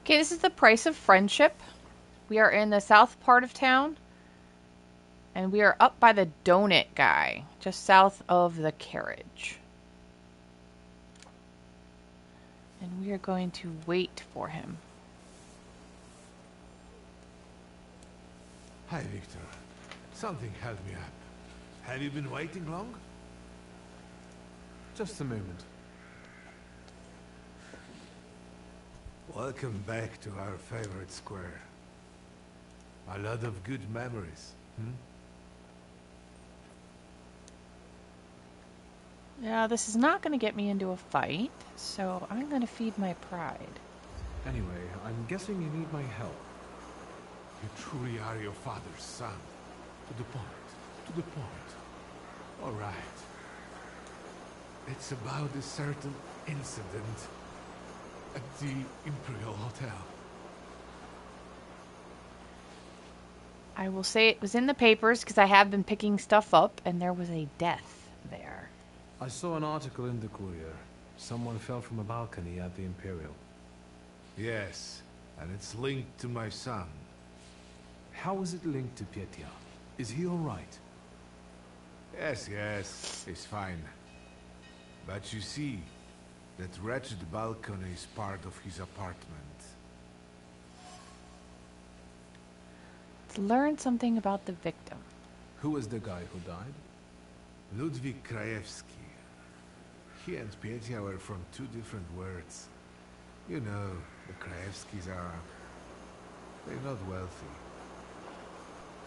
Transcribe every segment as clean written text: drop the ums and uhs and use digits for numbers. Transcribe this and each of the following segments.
Okay, this is the price of friendship. We are in the south part of town. And we are up by the donut guy, just south of the carriage. And we are going to wait for him. Hi, Victor. Something held me up. Have you been waiting long? Just a moment. Welcome back to our favorite square. A lot of good memories, Yeah, this is not going to get me into a fight, so I'm going to feed my pride. Anyway, I'm guessing you need my help. You truly are your father's son. To the point. To the point. All right. It's about a certain incident at the Imperial Hotel. I will say it was in the papers because I have been picking stuff up, and there was a death there. I saw an article in the Courier. Someone fell from a balcony at the Imperial. Yes, and it's linked to my son. How is it linked to Petya? Is he all right? Yes, he's fine. But you see, that wretched balcony is part of his apartment. To learn something about the victim. Who was the guy who died? Ludwig Krajewski. He and Petya were from two different worlds. You know, the Krajewskis are... they're not wealthy.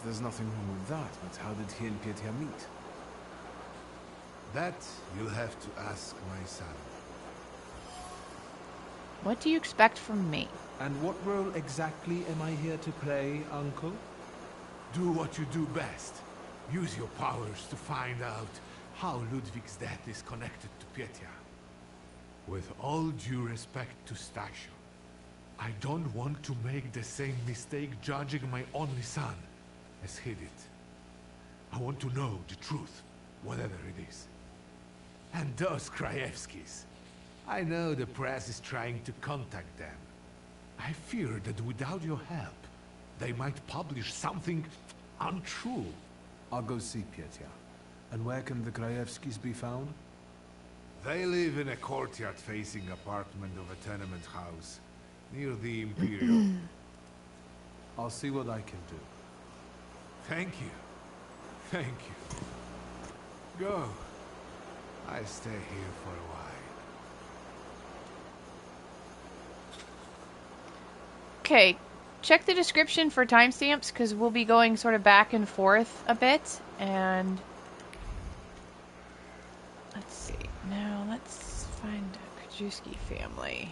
There's nothing wrong with that, but how did he and Petya meet? That you'll have to ask my son. What do you expect from me? And what role exactly am I here to play, Uncle? Do what you do best. Use your powers to find out how Ludwig's death is connected to Petya. With all due respect to Stasio, I don't want to make the same mistake judging my only son as he did. I want to know the truth, whatever it is. And those Krajewskis. I know the press is trying to contact them. I fear that without your help, they might publish something untrue. I'll go see Petya. And where can the Krajewskis be found? They live in a courtyard-facing apartment of a tenement house, near the Imperial. I'll see what I can do. Thank you. Thank you. Go. I stay here for a while. Okay, check the description for timestamps because we'll be going sort of back and forth a bit. And let's see. Now let's find a Krajewski family.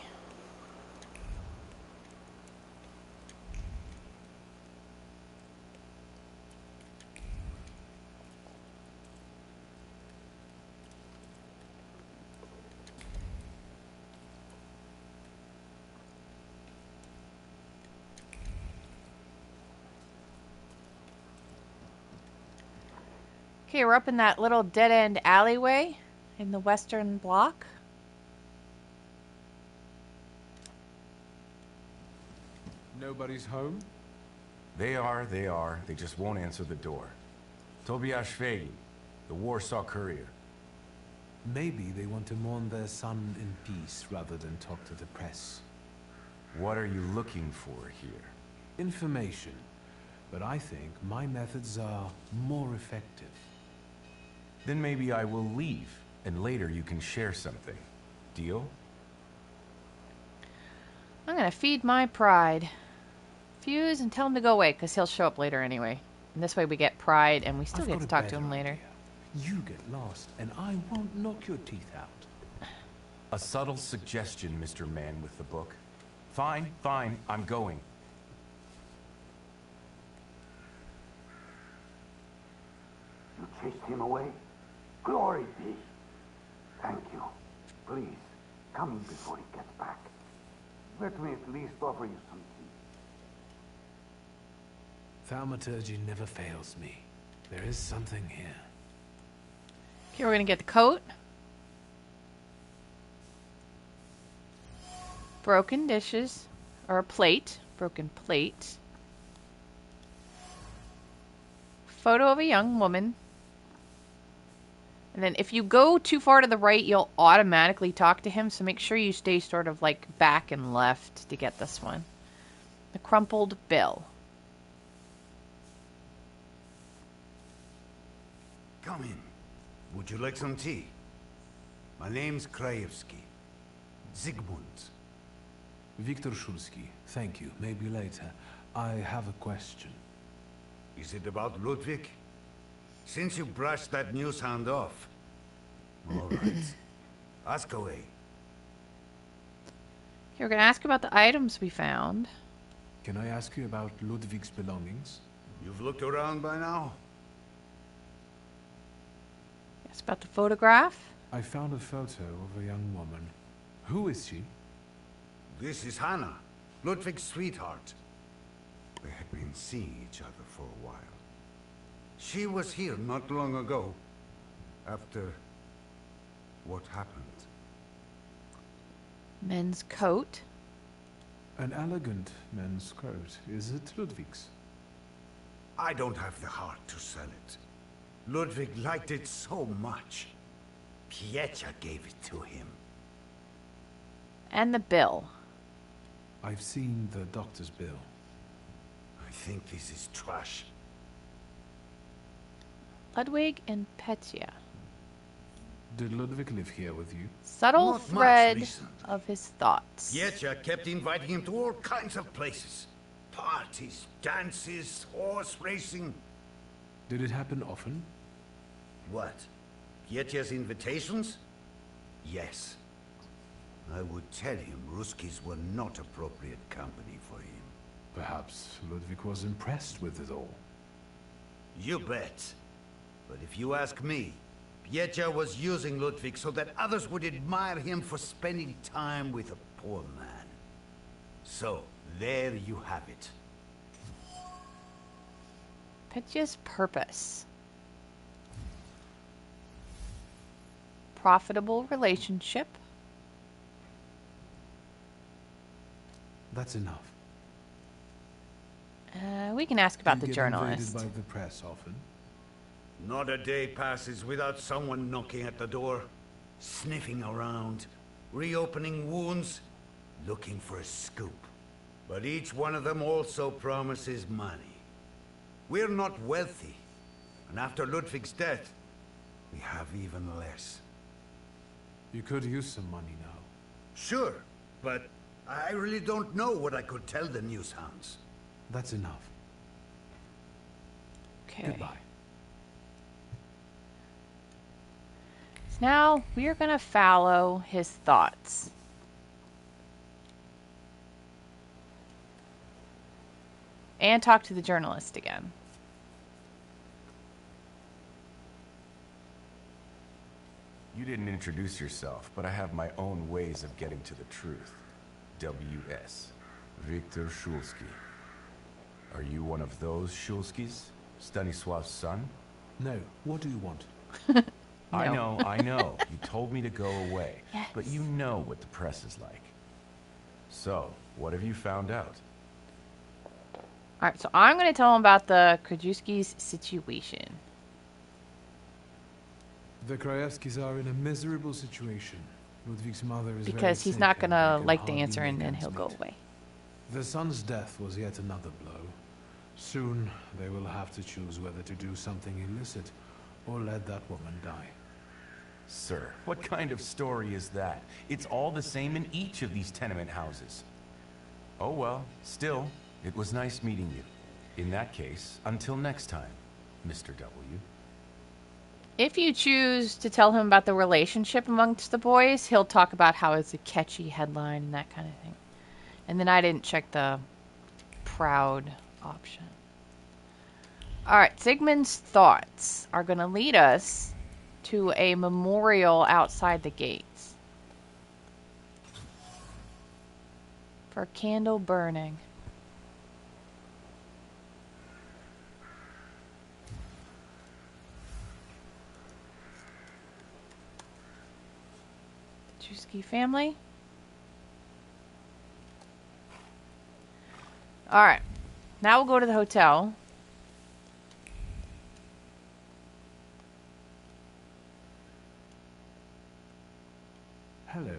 Okay, we're up in that little dead-end alleyway in the western block. Nobody's home? They are. They just won't answer the door. Tobias Fegi, the Warsaw Courier. Maybe they want to mourn their son in peace rather than talk to the press. What are you looking for here? Information. But I think my methods are more effective. Then maybe I will leave, and later you can share something. Deal? I'm gonna feed my pride. Fuse and tell him to go away, because he'll show up later anyway. And this way we get pride, and we still get to talk to him later. You get lost, and I won't knock your teeth out. A subtle suggestion, Mr. Man with the book. Fine, I'm going. You chased him away? Glory be. Thank you. Please, come in before he gets back. Let me at least offer you some tea. Thaumaturge never fails me. There is something here. Okay, we're gonna get the coat. Broken dishes. or a plate, broken plate. Photo of a young woman. And then if you go too far to the right, you'll automatically talk to him, so make sure you stay sort of like back and left to get this one. The crumpled bill. Come in. Would you like some tea? My name's Krajewski. Zygmunt. Viktor Szulski. Thank you. Maybe later. I have a question. Is it about Ludwig? Since you brushed that news hound off. All right. Ask away. Here, we're going to ask about the items we found. Can I ask you about Ludwig's belongings? You've looked around by now? Yes, about the photograph. I found a photo of a young woman. Who is she? This is Hania, Ludwig's sweetheart. They had been seeing each other for a while. She was here not long ago, after what happened. Men's coat. An elegant men's coat. Is it Ludwig's? I don't have the heart to sell it. Ludwig liked it so much. Petya gave it to him. And the bill. I've seen the doctor's bill. I think this is trash. Ludwig and Petya. Did Ludwig live here with you? Subtle Not much thread recent. of his thoughts. Petya kept inviting him to all kinds of places. Parties, dances, horse racing. Did it happen often? What? Petya's invitations? Yes. I would tell him Ruskies were not appropriate company for him. Perhaps Ludwig was impressed with it all. You bet. But if you ask me, Petya was using Ludwig so that others would admire him for spending time with a poor man. So, there you have it. Petya's purpose. Profitable relationship. That's enough. We can ask about Do the you get journalist. invaded by the press often? Not a day passes without someone knocking at the door, sniffing around, reopening wounds, looking for a scoop. But each one of them also promises money. We're not wealthy, and after Ludwig's death, we have even less. You could use some money now. Sure, but I really don't know what I could tell the news hounds. That's enough. Okay. Goodbye. So now we are going to follow his thoughts. And talk to the journalist again. You didn't introduce yourself, but I have my own ways of getting to the truth. W.S. Viktor Szulski. Are you one of those Szulskis? Stanisław's son? No. What do you want? I No. know. You told me to go away. Yes. But you know what the press is like. So, what have you found out? Alright, so I'm going to tell him about the Krajewski's situation. The Krajewskis are in a miserable situation. Ludwig's mother is very Because he's sick not and going to they can like the hardly answer and make then ends he'll go meet. away. The son's death was yet another blow. Soon, they will have to choose whether to do something illicit or let that woman die. Sir, what kind of story is that? It's all the same in each of these tenement houses. Oh well, still, it was nice meeting you. In that case, until next time, Mr. W. If you choose to tell him about the relationship amongst the boys, he'll talk about how it's a catchy headline and that kind of thing. And then I didn't check the proud option. Alright, Sigmund's thoughts are going to lead us to a memorial outside the gates. For a candle burning. Krajewski family. Alright. Now we'll go to the hotel. Hello.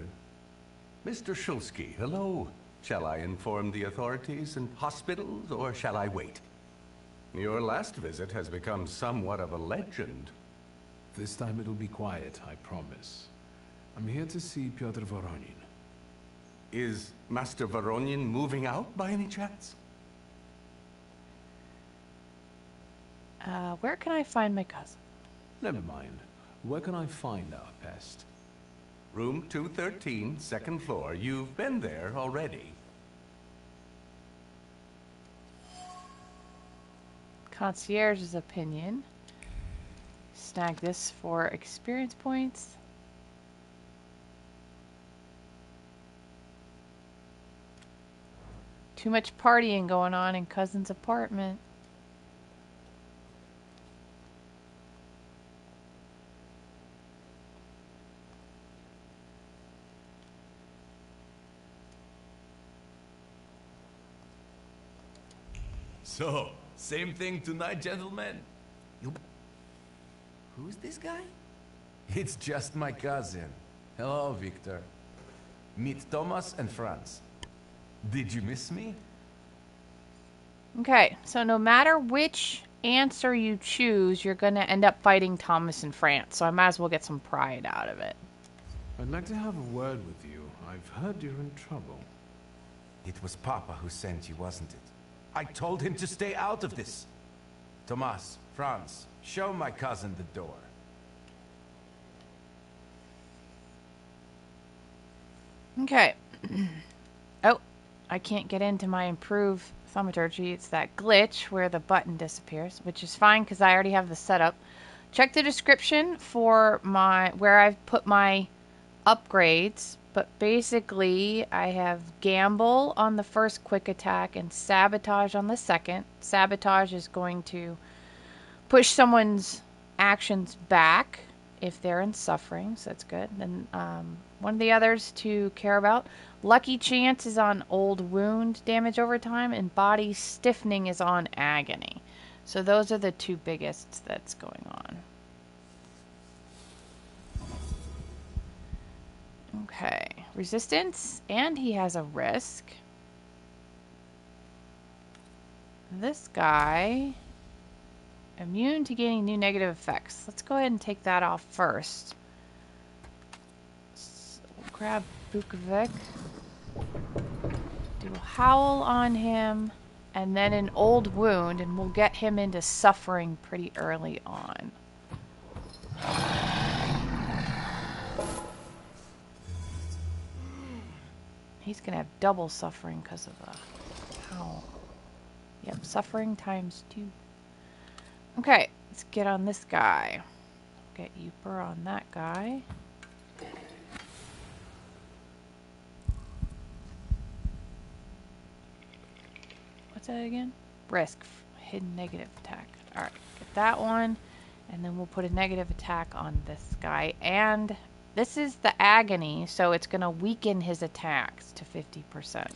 Mr. Shulsky, hello. Shall I inform the authorities and hospitals, or shall I wait? Your last visit has become somewhat of a legend. This time it'll be quiet, I promise. I'm here to see Pyotr Voronin. Is Master Voronin moving out by any chance? Where can I find my cousin? Never mind. Where can I find our pest? Room 213, second floor. You've been there already. Concierge's opinion. Snag this for experience points. Too much partying going on in cousin's apartment. So, same thing tonight, gentlemen? Who's this guy? It's just my cousin. Hello, Victor. Meet Thomas and Franz. Did you miss me? Okay, so no matter which answer you choose, you're going to end up fighting Thomas and Franz, so I might as well get some pride out of it. I'd like to have a word with you. I've heard you're in trouble. It was Papa who sent you, wasn't it? I told him to stay out of this. Thomas, Franz, show my cousin the door. Okay. Oh, I can't get into my improved Thaumaturge. It's that glitch where the button disappears, which is fine because I already have the setup. Check the description for where I've put my upgrades, but basically I have Gamble on the first quick attack and Sabotage on the second. Sabotage is going to push someone's actions back if they're in suffering, so that's good. Then one of the others to care about, Lucky Chance is on Old Wound damage over time, and Body Stiffening is on Agony. So those are the two biggest that's going on. Okay, resistance, and he has a risk. This guy, immune to gaining new negative effects. Let's go ahead and take that off first. So we'll grab Bukovic, do a Howl on him, and then an Old Wound, and we'll get him into suffering pretty early on. He's going to have double suffering because of the Howl. Yep, suffering times 2. Okay, let's get on this guy. Get Uper on that guy. What's that again? Risk. Hidden negative attack. Alright, get that one. And then we'll put a negative attack on this guy. And this is the Agony, so it's going to weaken his attacks to 50%.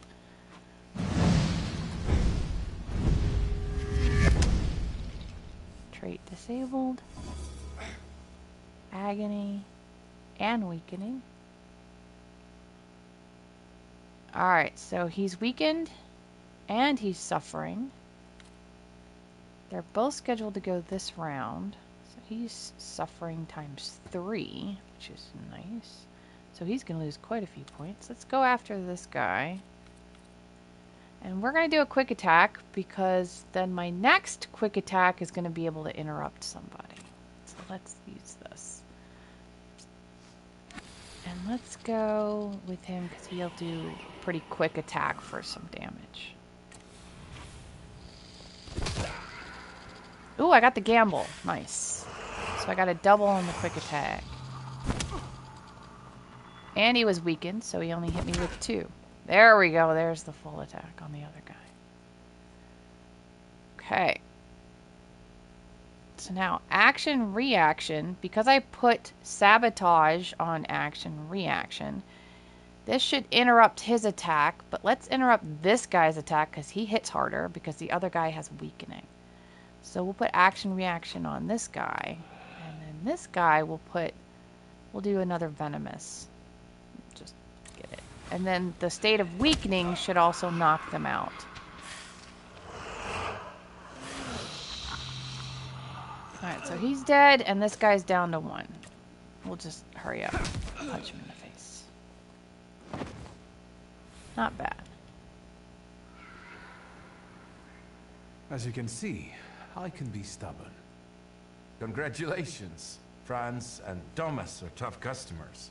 Trait disabled. Agony. And weakening. Alright, so he's weakened. And he's suffering. They're both scheduled to go this round. So he's suffering times 3, which is nice. So he's going to lose quite a few points. Let's go after this guy. And we're going to do a quick attack because then my next quick attack is going to be able to interrupt somebody. So let's use this. And let's go with him because he'll do a pretty quick attack for some damage. Ooh, I got the Gamble. Nice. So I got a double on the quick attack. And he was weakened, so he only hit me with 2. There we go. There's the full attack on the other guy. Okay. So now, action, reaction. Because I put Sabotage on action, reaction, This should interrupt his attack, but let's interrupt this guy's attack because he hits harder because the other guy has weakening. So we'll put action reaction on this guy. And then this guy we'll do another venomous. Just get it. And then the state of weakening should also knock them out. Alright, so he's dead and this guy's down to 1. We'll just hurry up. Punch him in the face. Not bad. As you can see, I can be stubborn. Congratulations. Franz and Thomas are tough customers.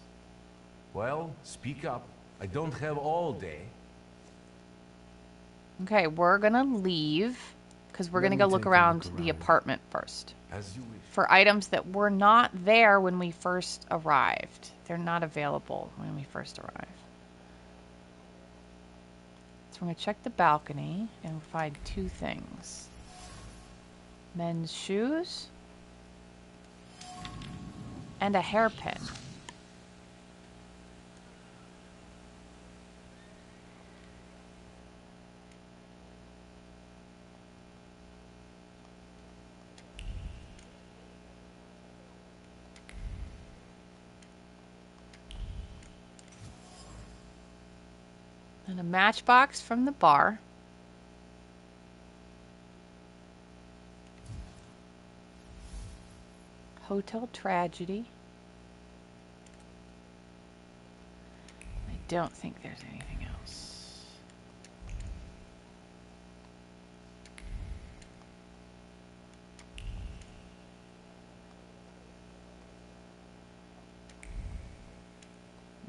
Well, speak up. I don't have all day. Okay, we're gonna leave because we're Let gonna me go take look a around look the around. apartment first. As you wish. For items that were not there when we first arrived. They're not available when we first arrived. So we're gonna check the balcony and find 2 things. Men's shoes and a hairpin. And a matchbox from the bar. Hotel tragedy. I don't think there's anything else.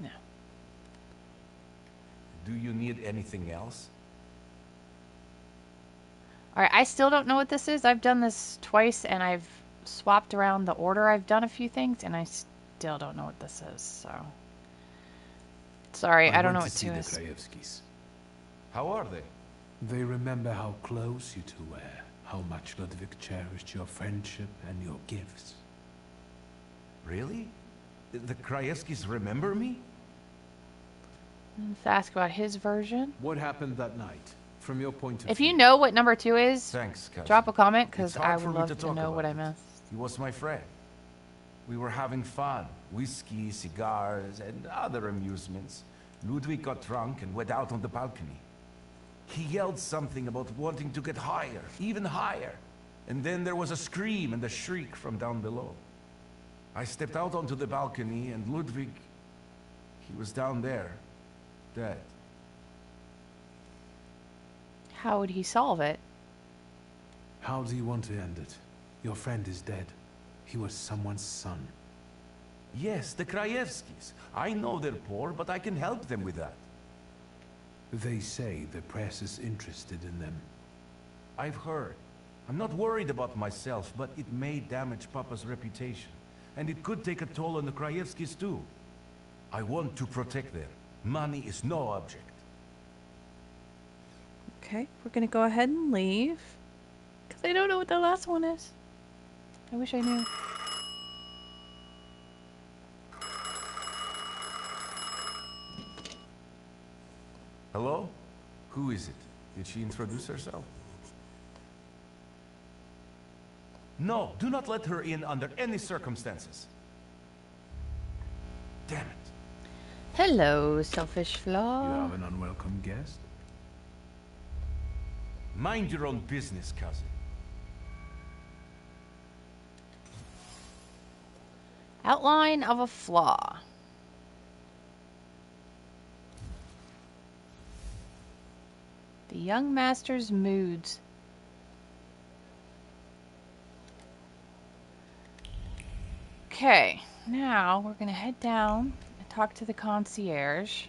No. Do you need anything else? Alright, I still don't know what this is. I've done this twice and I've swapped around the order I've done a few things and I still don't know what this is, so. Sorry, I don't know what to 2 see is. the Krajewskis. How are they? They remember how close you two were, how much Ludwig cherished your friendship and your gifts. Really? The Krajewskis remember me? Let's ask about his version. What happened that night, from your point of If view? you know what number 2 is, Thanks, cousin. drop a comment It's because hard I for would me love to to talk know what I about it. missed. He was my friend. We were having fun. Whiskey, cigars, and other amusements. Ludwig got drunk and went out on the balcony. He yelled something about wanting to get higher, even higher. And then there was a scream and a shriek from down below. I stepped out onto the balcony and Ludwig, he was down there, dead. How would he solve it? How do you want to end it? Your friend is dead. He was someone's son. Yes, the Krajewskis. I know they're poor, but I can help them with that. They say the press is interested in them. I've heard. I'm not worried about myself, but it may damage Papa's reputation. And it could take a toll on the Krajewskis too. I want to protect them. Money is no object. Okay, we're gonna go ahead and leave. Because I don't know what the last one is. I wish I knew. Hello? Who is it? Did she introduce herself? No, do not let her in under any circumstances. Damn it. Hello, selfish You flaw. have an unwelcome guest? Mind your own business, cousin. Outline of a flaw. The young master's moods. Okay, now we're gonna head down and talk to the concierge.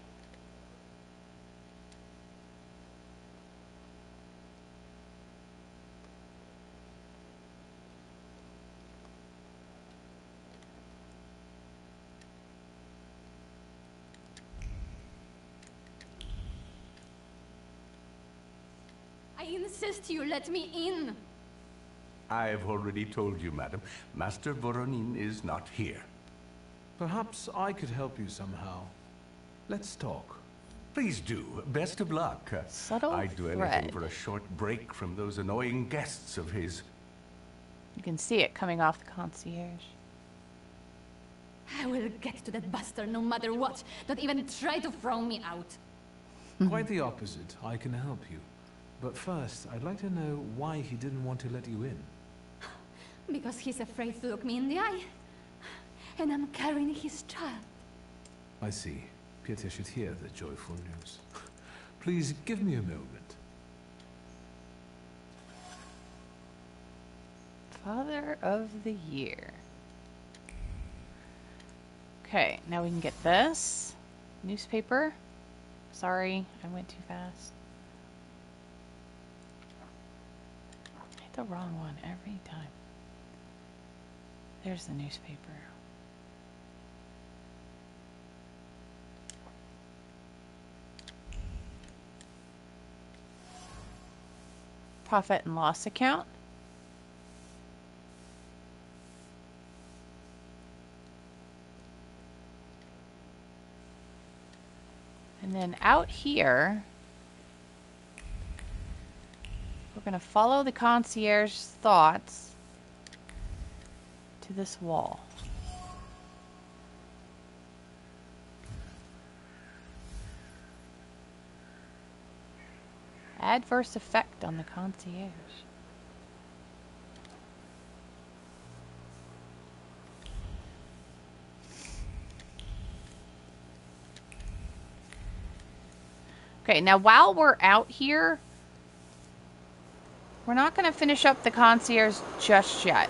I insist you let me in. I've already told you, madam. Master Voronin is not here. Perhaps I could help you somehow. Let's talk. Please do. Best of luck. Subtle I'd do anything thread. for a short break from those annoying guests of his. You can see it coming off the concierge. I will get to that bastard no matter what. Don't even try to throw me out. Quite the opposite. I can help you. But first, I'd like to know why he didn't want to let you in. Because he's afraid to look me in the eye. And I'm carrying his child. I see. Petya should hear the joyful news. Please give me a moment. Father of the Year. Okay, now we can get this. Newspaper. Sorry, I went too fast. I hit the wrong one every time. There's the newspaper. Profit and loss account. And then out here, we're going to follow the concierge's thoughts to this wall. Adverse effect on the concierge. Okay, now while we're out here, we're not going to finish up the concierge just yet.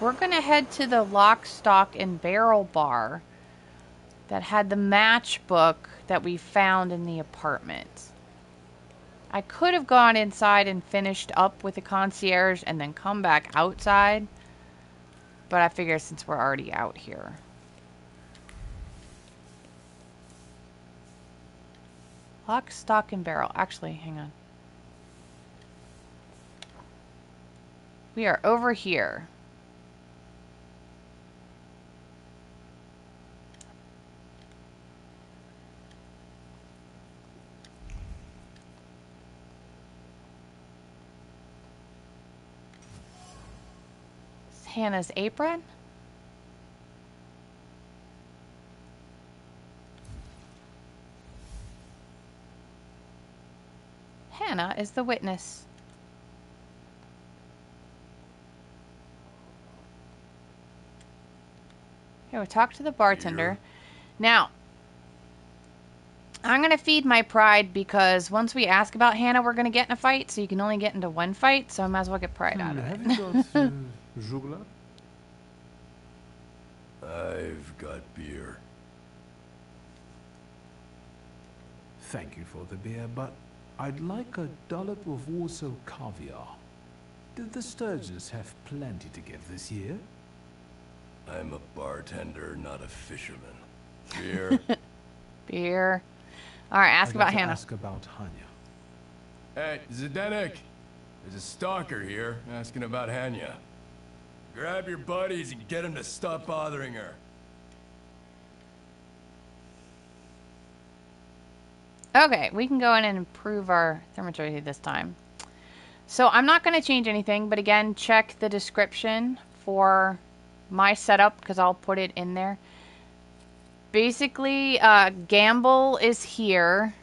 We're going to head to the lock, stock, and barrel bar that had the matchbook that we found in the apartment. I could have gone inside and finished up with the concierge and then come back outside, but I figure since we're already out here. Lock, stock, and barrel. Actually, hang on. We are over here. It's Hannah's apron. Hannah is the witness. Here, we'll talk to the bartender. Here. Now, I'm going to feed my pride because once we ask about Hannah, we're going to get in a fight, so you can only get into one fight, so I might as well get pride out of Have it. you got Jugla? I've got beer. Thank you for the beer, but I'd like a dollop of Warsaw caviar. Did the Sturges have plenty to give this year? I'm a bartender, not a fisherman. Beer? Beer. All right, ask I'd about like to Hannah. ask about Hania. Hey, Zdenek! There's a stalker here asking about Hania. Grab your buddies and get them to stop bothering her. Okay, we can go in and improve our thaumaturgy this time. So I'm not going to change anything, but again, check the description for my setup because I'll put it in there. Basically, gamble is here.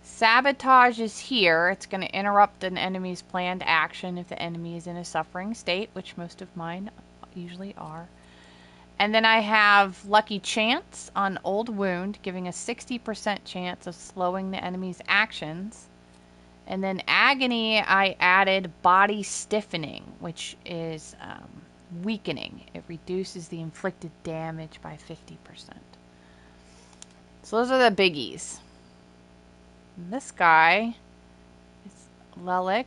Sabotage is here. It's going to interrupt an enemy's planned action if the enemy is in a suffering state, which most of mine usually are. And then I have Lucky Chance on Old Wound, giving a 60% chance of slowing the enemy's actions. And then Agony, I added Body Stiffening, which is weakening. It reduces the inflicted damage by 50%. So those are the biggies. And this guy is Lelik.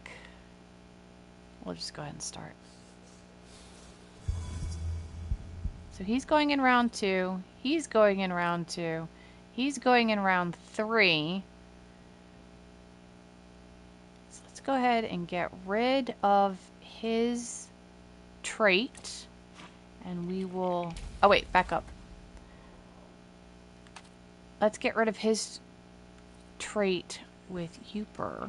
We'll just go ahead and start. So he's going in round 2. He's going in round 2. He's going in round 3. So let's go ahead and get rid of his trait. And we will... Oh, wait, back up. let's get rid of his trait with Uper.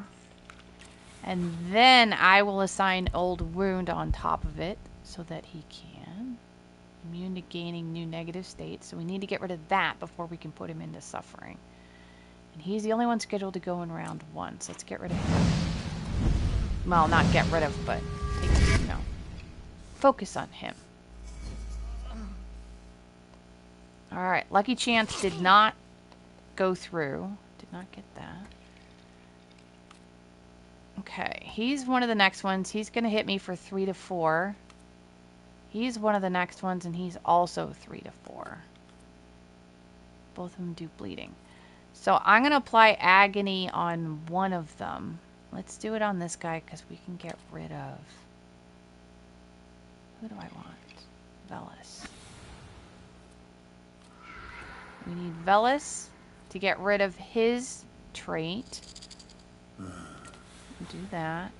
And then I will assign Old Wound on top of it so that he can. Immune to gaining new negative states. So we need to get rid of that before we can put him into suffering. And he's the only one scheduled to go in round 1. So let's get rid of him. Well, not get rid of, but take, you know, focus on him. Alright, Lucky Chance did not go through. Did not get that. Okay, he's one of the next ones. He's going to hit me for 3 to 4. He's one of the next ones, and he's also 3 to 4. Both of them do bleeding. So I'm going to apply Agony on one of them. Let's do it on this guy because we can get rid of... Who do I want? Velis. We need Velis to get rid of his trait. Do that.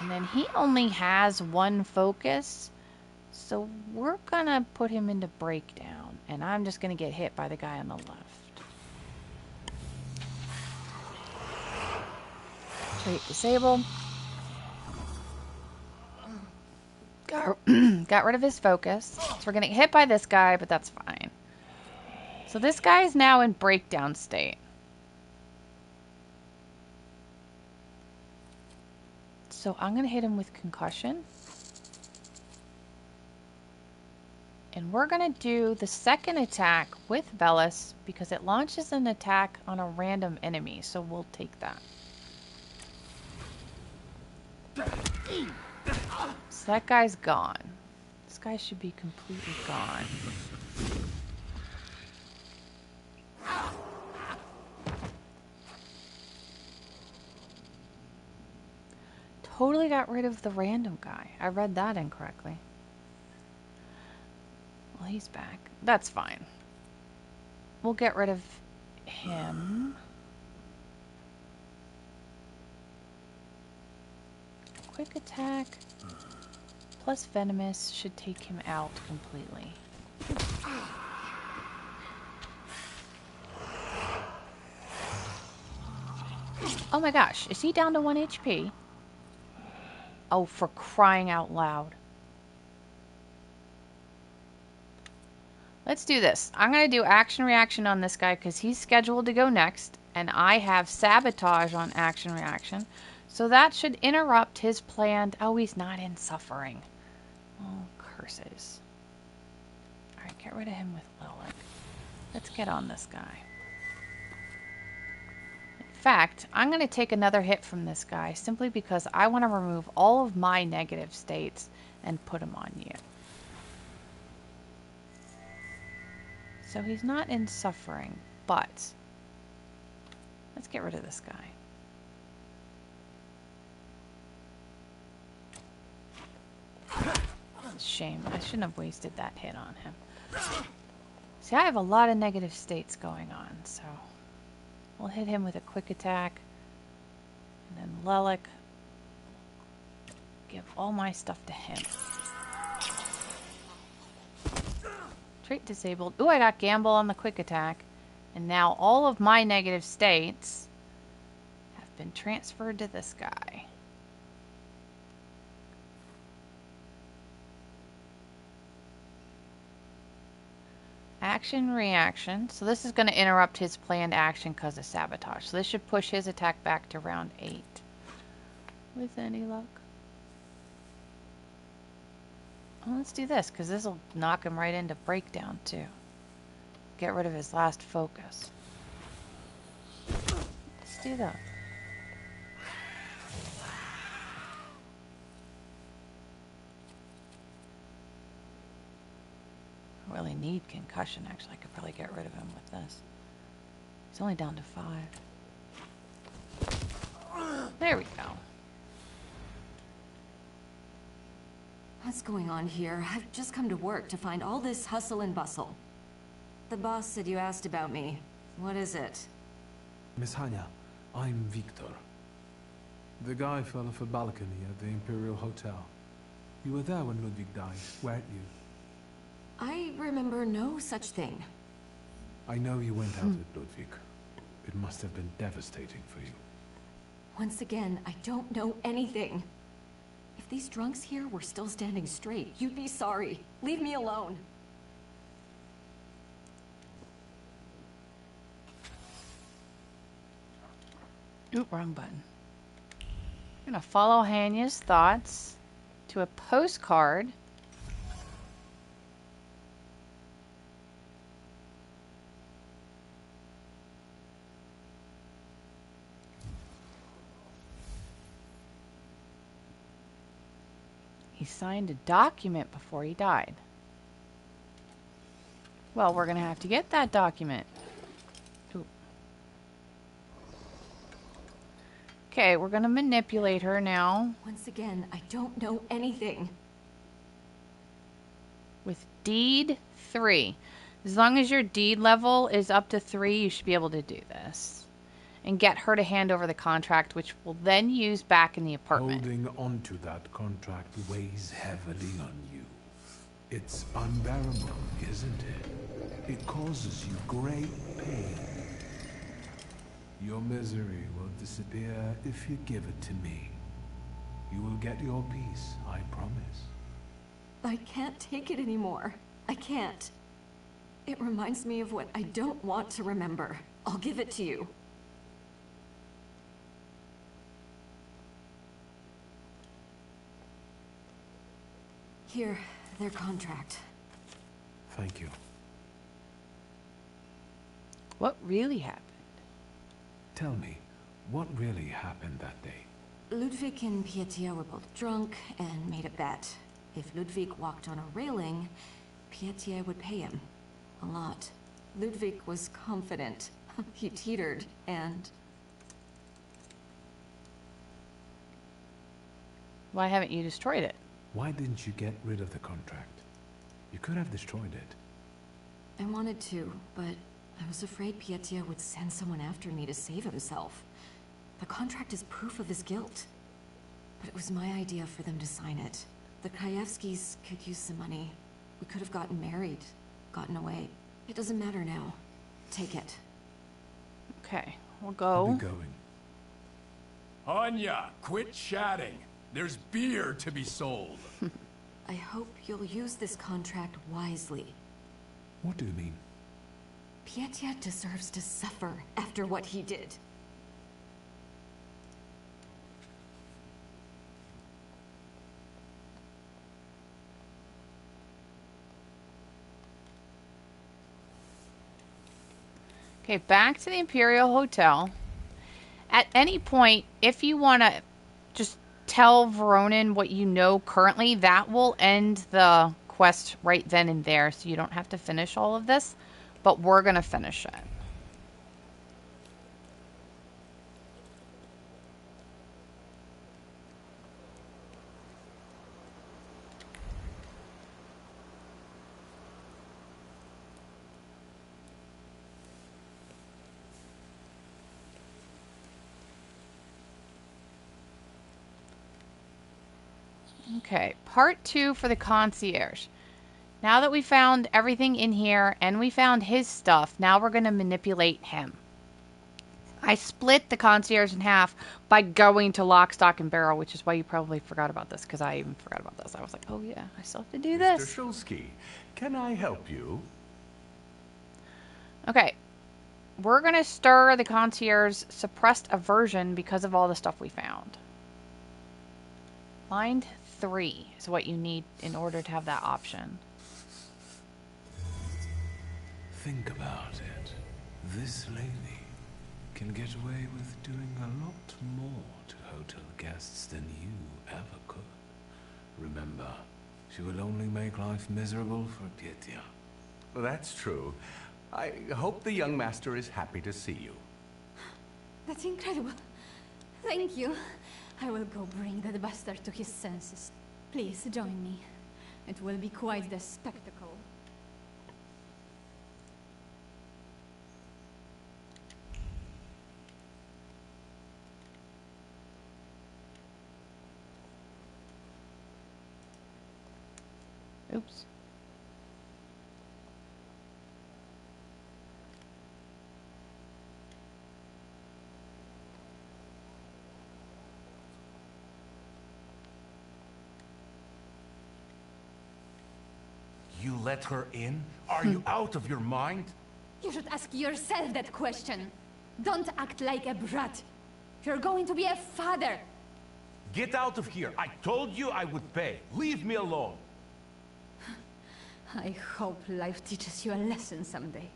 And then he only has 1 focus. So we're going to put him into Breakdown. And I'm just going to get hit by the guy on the left. Trait disabled. Got rid of his focus. So we're going to get hit by this guy, but that's fine. So this guy is now in Breakdown state. So I'm going to hit him with Concussion. And we're going to do the second attack with Velis because it launches an attack on a random enemy. So we'll take that. So that guy's gone. This guy should be completely gone. Totally got rid of the random guy. I read that incorrectly. Well, he's back. That's fine. We'll get rid of him. Quick attack plus venomous should take him out completely. Oh my gosh, is he down to 1 HP? Oh, for crying out loud. Let's do this. I'm going to do action reaction on this guy because he's scheduled to go next. And I have Sabotage on action reaction. So that should interrupt his planned... Oh, he's not in suffering. Oh, curses. Alright, get rid of him with Lilic. Let's get on this guy. In fact, I'm going to take another hit from this guy simply because I want to remove all of my negative states and put them on you. So he's not in suffering, but let's get rid of this guy. Shame. I shouldn't have wasted that hit on him. See, I have a lot of negative states going on, so we'll hit him with a quick attack. And then Lilic. Give all my stuff to him. Trait disabled. Ooh, I got Gamble on the quick attack. And now all of my negative states have been transferred to this guy. Action, reaction. So this is going to interrupt his planned action because of Sabotage. So this should push his attack back to round 8. With any luck. Well, let's do this because this will knock him right into Breakdown too. Get rid of his last focus. Let's do that. I really need Concussion, actually. I could probably get rid of him with this. He's only down to 5. There we go. What's going on here? I've just come to work to find all this hustle and bustle. The boss said you asked about me. What is it? Miss Hania, I'm Victor. The guy fell off a balcony at the Imperial Hotel. You were there when Ludwig died, weren't you? I remember no such thing. I know you went out with Ludwig. It must have been devastating for you. Once again, I don't know anything. If these drunks here were still standing straight, you'd be sorry. Leave me alone. Oop, wrong button. I'm gonna follow Hania's thoughts to a postcard. He signed a document before he died. Well, we're gonna have to get that document. Oop. Okay, we're gonna manipulate her now. Once again, I don't know anything. With deed 3. As long as your deed level is up to 3, you should be able to do this. And get her to hand over the contract, which we'll then use back in the apartment. Holding onto that contract weighs heavily on you. It's unbearable, isn't it? It causes you great pain. Your misery will disappear if you give it to me. You will get your peace, I promise. I can't take it anymore. I can't. It reminds me of what I don't want to remember. I'll give it to you. Here, their contract. Thank you. What really happened? Tell me, what really happened that day? Ludwig and Petya were both drunk and made a bet. If Ludwig walked on a railing, Petya would pay him. A lot. Ludwig was confident. He teetered, and... Why haven't you destroyed it? Why didn't you get rid of the contract? You could have destroyed it. I wanted to, but I was afraid Petya would send someone after me to save himself. The contract is proof of his guilt. But it was my idea for them to sign it. The Krajewskis could use some money. We could have gotten married, gotten away. It doesn't matter now. Take it. Okay, we'll I'll go. be going. Hania, quit chatting. There's beer to be sold. I hope you'll use this contract wisely. What do you mean? Petya deserves to suffer after what he did. Okay, back to the Imperial Hotel. At any point, if you want to just tell Veronin what you know currently, that will end the quest right then and there, so you don't have to finish all of this, but we're going to finish it. Okay, part 2 for the concierge. Now that we found everything in here and we found his stuff, now we're going to manipulate him. I split the concierge in half by going to lock, stock, and barrel, which is why you probably forgot about this, because I even forgot about this. I was like, oh yeah, I still have to do Mr. this. Shulsky, can I help you? Okay, we're going to stir the concierge's suppressed aversion because of all the stuff we found. Line 3 is what you need in order to have that option. Think about it. This lady can get away with doing a lot more to hotel guests than you ever could. Remember, she will only make life miserable for Petya. Well, that's true. I hope the young master is happy to see you. That's incredible. Thank you. I will go bring that bastard to his senses. Please join me. It will be quite the spectacle. Oops. You let her in? Are you out of your mind? You should ask yourself that question. Don't act like a brat. You're going to be a father. Get out of here. I told you I would pay. Leave me alone. I hope life teaches you a lesson someday.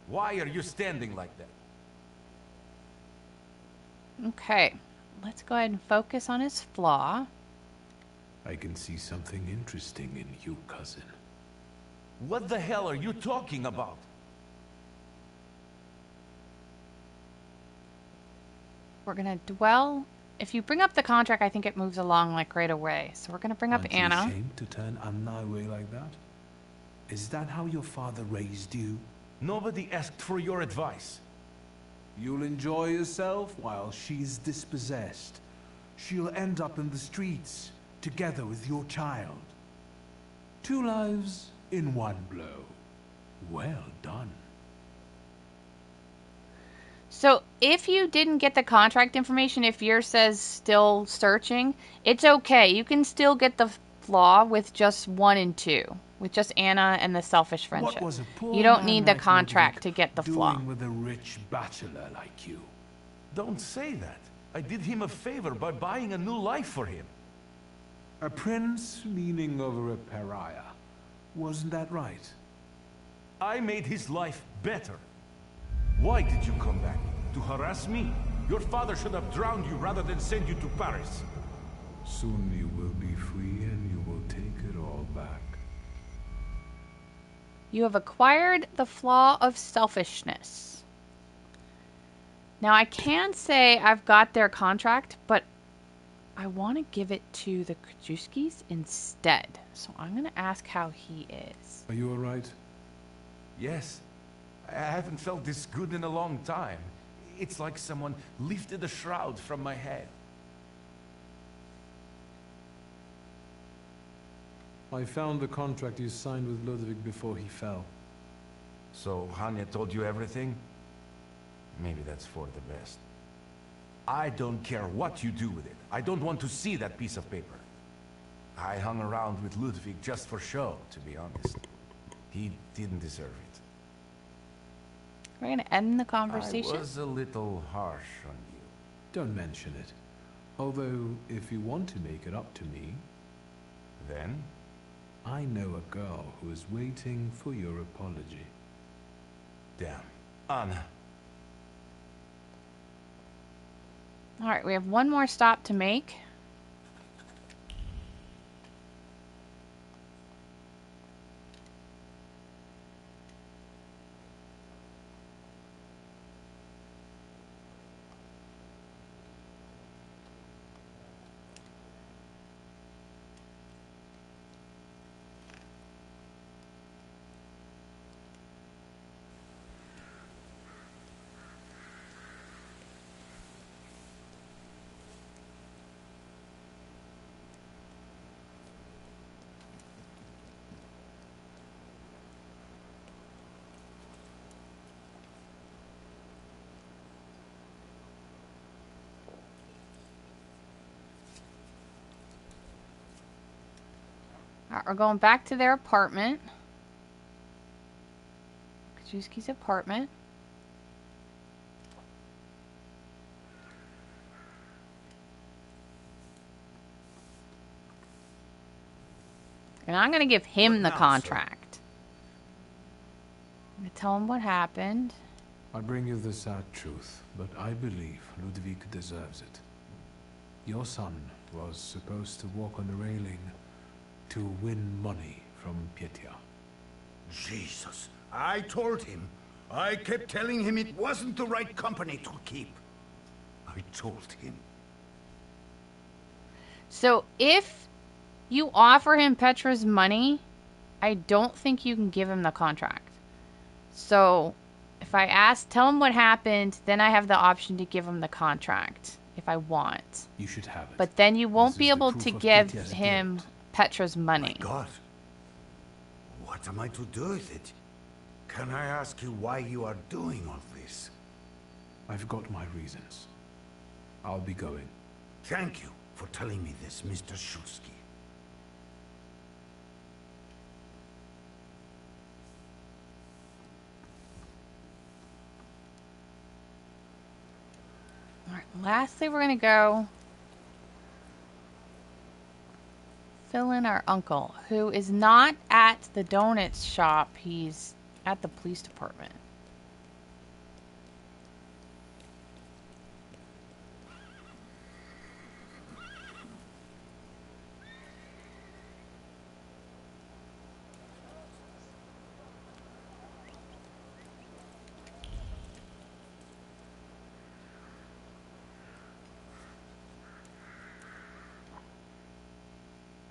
Why are you standing like that? Okay, let's go ahead and focus on his flaw. I can see something interesting in you, cousin. What the hell are you talking about? We're gonna dwell. If you bring up the contract, I think it moves along like right away. So we're gonna bring up Anna. Aren't you ashamed to turn Anna away like that? Is that how your father raised you? Nobody asked for your advice. You'll enjoy yourself while she's dispossessed. She'll end up in the streets, together with your child. 2 lives in 1 blow. Well done. So if you didn't get the contract information, if yours says still searching, it's okay. You can still get the flaw with just 1 and 2. With just Anna and the selfish friendship. What was a poor You don't man need the like contract Ludwig to get the flaw. doing with a rich bachelor like you? Don't say that. I did him a favor by buying a new life for him. A prince leaning over a pariah. Wasn't that right? I made his life better. Why did you come back? To harass me? Your father should have drowned you rather than send you to Paris. Soon you will be free and you will take it all back. You have acquired the flaw of selfishness. Now I can say I've got their contract, but I want to give it to the Krajewskis instead. So I'm going to ask how he is. Are you alright? Yes. I haven't felt this good in a long time. It's like someone lifted a shroud from my head. I found the contract you signed with Ludwig before he fell. So Hania told you everything? Maybe that's for the best. I don't care what you do with it. I don't want to see that piece of paper. I hung around with Ludwig just for show, to be honest. He didn't deserve it. We're going to end the conversation. I was a little harsh on you. Don't mention it. Although, if you want to make it up to me... Then? I know a girl who is waiting for your apology. Damn. Anna. Alright, we have 1 more stop to make. Alright, we're going back to their apartment. Krajewski's apartment. And I'm going to give him the contract. I'm going to tell him what happened. I bring you the sad truth, but I believe Ludwig deserves it. Your son was supposed to walk on the railing to win money from Petya. Jesus, I told him. I kept telling him it wasn't the right company to keep. I told him. So if you offer him Petra's money, I don't think you can give him the contract. So if I tell him what happened, then I have the option to give him the contract if I want. You should have it. But then you won't be able to give Petya's him guilt. Petra's money. My God. What am I to do with it? Can I ask you why you are doing all this? I've got my reasons. I'll be going. Thank you. for telling me this, Mr. Shulsky. Alright, lastly we're gonna go fill in our uncle, who is not at the donuts shop, he's at the police department.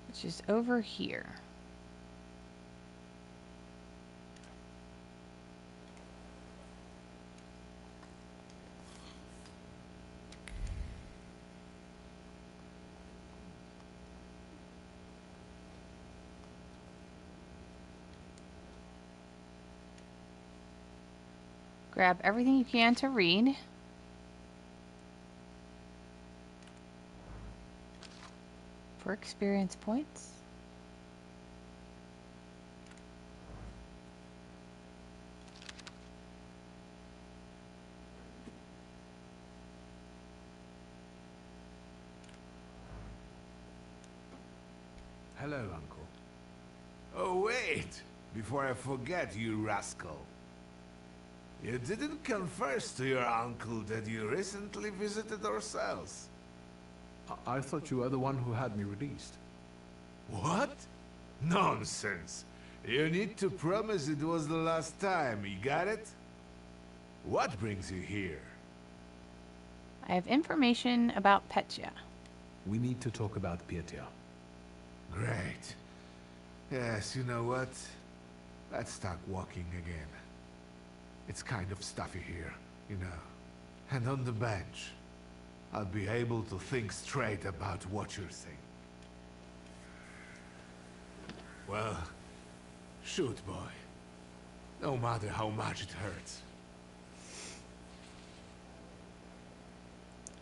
Which is over here. Grab everything you can to read. For experience points. Hello, Uncle. Oh, wait! Before I forget, you rascal. You didn't confess to your uncle that you recently visited our cells. I thought you were the one who had me released. What? Nonsense! You need to promise it was the last time, you got it? What brings you here? I have information about Petya. We need to talk about Petya. Great. Yes, you know what? Let's start walking again. It's kind of stuffy here, you know. And on the bench, I'll be able to think straight about what you're saying. Well, shoot, boy. No matter how much it hurts.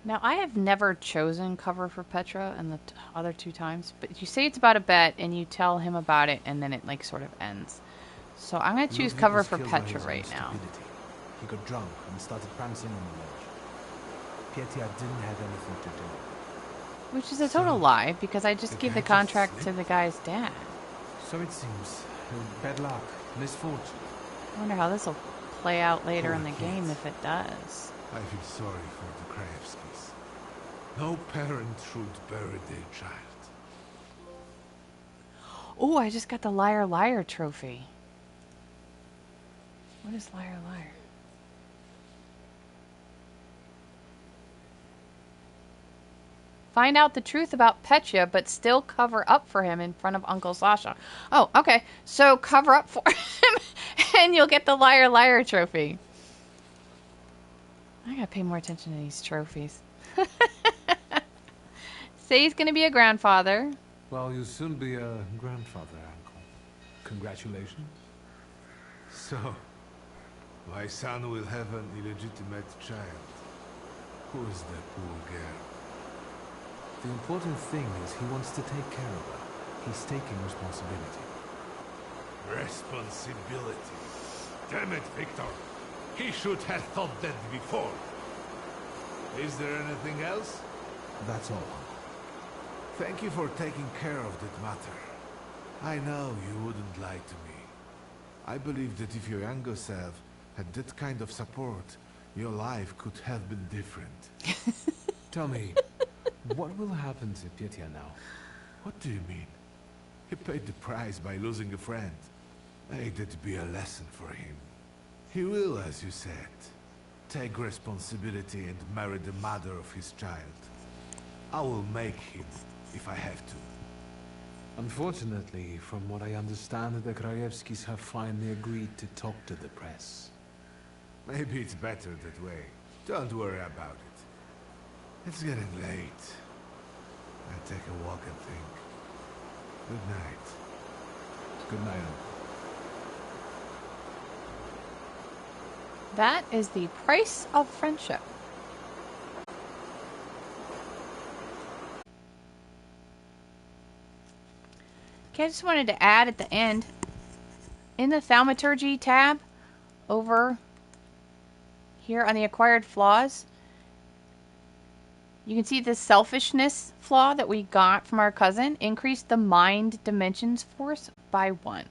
Now, I have never chosen cover for Petra and the other two times, but you say it's about a bet and you tell him about it and then it like sort of ends. So I'm going to choose cover for Petra right now. He got drunk and started prancing on the ledge. Petya didn't have anything to do. Which is a total lie, because I just gave the contract to the guy's dad. So it seems. Bad luck, misfortune. I wonder how this will play out later in the game if it does. I feel sorry for the Krajewskis. No parent should bury their child. Oh, I just got the Liar Liar trophy. What is Liar Liar? Find out the truth about Petya, but still cover up for him in front of Uncle Sasha. Oh, okay. So cover up for him, and you'll get the Liar Liar trophy. I gotta pay more attention to these trophies. Say he's gonna be a grandfather. Well, you'll soon be a grandfather, Uncle. Congratulations. So, my son will have an illegitimate child. Who is that poor girl? The important thing is he wants to take care of her. He's taking responsibility. Responsibility? Damn it, Victor! He should have thought that before. Is there anything else? That's all. Thank you for taking care of that matter. I know you wouldn't lie to me. I believe that if your younger self had that kind of support, your life could have been different. Tell me, what will happen to Petya now? What do you mean? He paid the price by losing a friend. May that be a lesson for him. He will, as you said, take responsibility and marry the mother of his child. I will make him, if I have to. Unfortunately, from what I understand, the Krajewskis have finally agreed to talk to the press. Maybe it's better that way. Don't worry about it. It's getting late. I'll take a walk and think. Good night. Good night, Uncle. That is the price of friendship. Okay, I just wanted to add at the end, in the Thaumaturge tab, over here on the acquired flaws, you can see the selfishness flaw that we got from our cousin increased the mind dimensions force by 1.